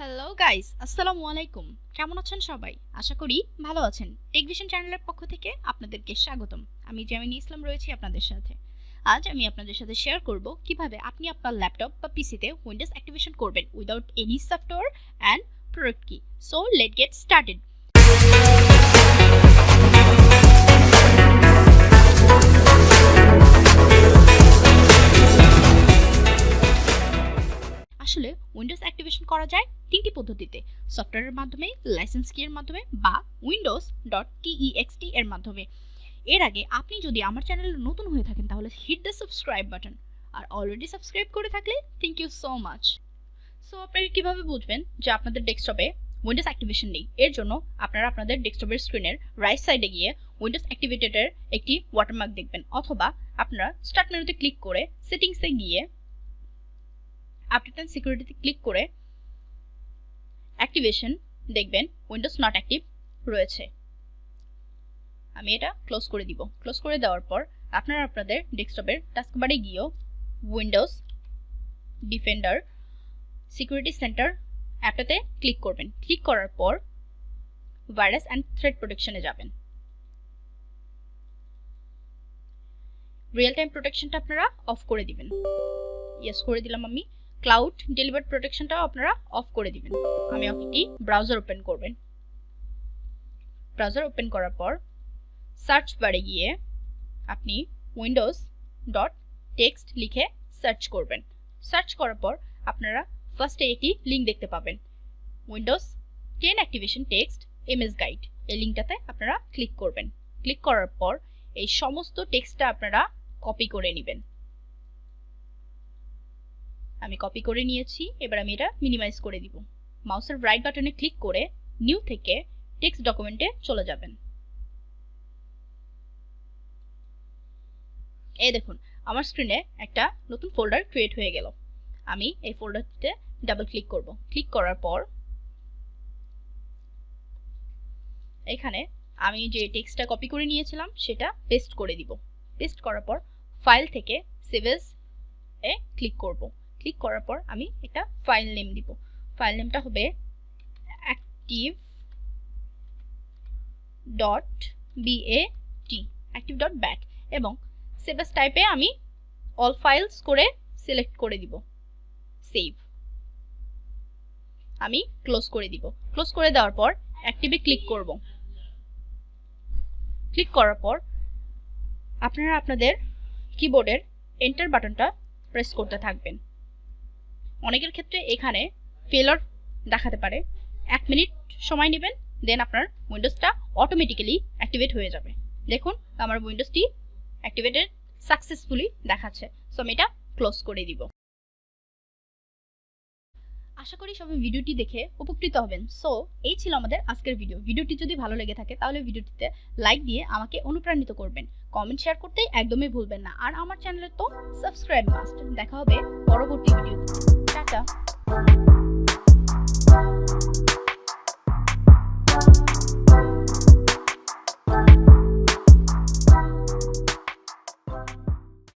Hello guys, আসসালামু আলাইকুম। কেমন আছেন সবাই? আশা করি ভালো আছেন। টেকভিশন চ্যানেলের পক্ষ থেকে আপনাদেরকে স্বাগতম। আমি জামিনী ইসলাম রয়েছি আপনাদের সাথে। আজ আমি আপনাদের সাথে শেয়ার করব কিভাবে আপনি আপনার ল্যাপটপ বা পিসিতে উইন্ডোজ অ্যাক্টিভেশন করবেন without any software and product key. So let's get started. আসলে উইন্ডোজ অ্যাক্টিভেশন করা যায় তিনটি পদ্ধতিতে: সফটওয়্যারের মাধ্যমে, লাইসেন্স কি এর মাধ্যমে বা Windows.Text এর মাধ্যমে। এর আগে আপনি যদি আমার চ্যানেলে নতুন হয়ে থাকেন তাহলে হিট দ্য সাবস্ক্রাইব বাটন, আর অলরেডি সাবস্ক্রাইব করে থাকলে thank you so much. So আপনারা কিভাবে বুঝবেন যে আপনাদের ডেস্কটপে উইন্ডোজ অ্যাক্টিভেশন নেই? এর জন্য আপনারা আপনাদের ডেস্কটপের স্ক্রিনের রাইট সাইডে গিয়ে উইন্ডোজ অ্যাক্টিভেটরের একটি ওয়াটারমার্ক দেখবেন, অথবা আপনারা স্টার্ট মেনুতে ক্লিক করে সেটিংসে গিয়ে আপডেট অ্যান্ড সিকিউরিটিতে ক্লিক করে অ্যাক্টিভেশন দেখবেন উইন্ডোজ নট অ্যাক্টিভ রয়েছে। আমি এটা ক্লোজ করে দিব। ক্লোজ করে দেওয়ার পর আপনারা আপনাদের ডেস্কটপের টাস্কবারে গিয়ে উইন্ডোজ ডিফেন্ডার সিকিউরিটি সেন্টার অ্যাপটাতে ক্লিক করবেন। ক্লিক করার পর ভাইরাস অ্যান্ড থ্রেট প্রোটেকশনে যাবেন। রিয়েল টাইম প্রোটেকশনটা আপনারা অফ করে দিবেন। ইয়েস করে দিলাম আমি। ক্লাউড ডেলিভার্ড প্রোটেকশনটাও আপনারা অফ করে দিবেন। আমি একটি ব্রাউজার ওপেন করবেন। ব্রাউজার ওপেন করার পর সার্চ বারে গিয়ে আপনি Windows.Text লিখে সার্চ করবেন। সার্চ করার পর আপনারা ফার্স্টে একটি লিঙ্ক দেখতে পাবেন, Windows 10 activation text MS guide. এই লিঙ্কটাতে আপনারা ক্লিক করবেন। ক্লিক করার পর এই সমস্ত টেক্সটটা আপনারা কপি করে নেবেন। আমি কপি করে নিয়েছি। এবার আমি এটা মিনিমাইজ করে দিব। মাউসের রাইট বাটনে ক্লিক করে নিউ থেকে টেক্সট ডকুমেন্টে চলে যাবেন। এই দেখুন আমার স্ক্রিনে একটা নতুন ফোল্ডার ক্রিয়েট হয়ে গেল। আমি এই ফোল্ডারটিতে ডাবল ক্লিক করব। ক্লিক করার পর এখানে আমি যে টেক্সটটা কপি করে নিয়েছিলাম সেটা পেস্ট করে দিব। পেস্ট করার পর ফাইল থেকে সেভ এজ এ ক্লিক করব। ক্লিক করার পর আমি একটা ফাইল নেম দিব। ফাইল নেমটা হবে active.bat এবং সেভ এজ টাইপে আমি অল ফাইলস করে সিলেক্ট করে দিব। সেভ। আমি ক্লোজ করে দিব। ক্লোজ করে দেওয়ার পর অ্যাক্টিভে ক্লিক করব। ক্লিক করার পর আপনারা আপনাদের কিবোর্ডের এন্টার বাটনটা প্রেস করতে থাকবেন। অনেকের ক্ষেত্রে এখানে ফেলার দেখাতে পারে। 1 মিনিট সময় নেবেন, দেন আপনার উইন্ডোজটা অটোমেটিক্যালি অ্যাক্টিভেট হয়ে যাবে। দেখুন আমার উইন্ডোজটি অ্যাক্টিভেটেড সাকসেসফুলি দেখাচ্ছে। সো আমি এটা ক্লোজ করে দিব। আশা করি সবাই ভিডিওটি দেখে উপকৃত হবেন। সো এই ছিল আমাদের আজকের ভিডিও। ভিডিওটি যদি ভালো লেগে থাকে তাহলে ভিডিওটিতে লাইক দিয়ে আমাকে অনুপ্রাণিত করবেন। কমেন্ট শেয়ার করতে একদমই ভুলবেন না। আর আমার চ্যানেলে তো সাবস্ক্রাইব মাস্ট। দেখা হবে পরবর্তী ভিডিওতে। টাটা।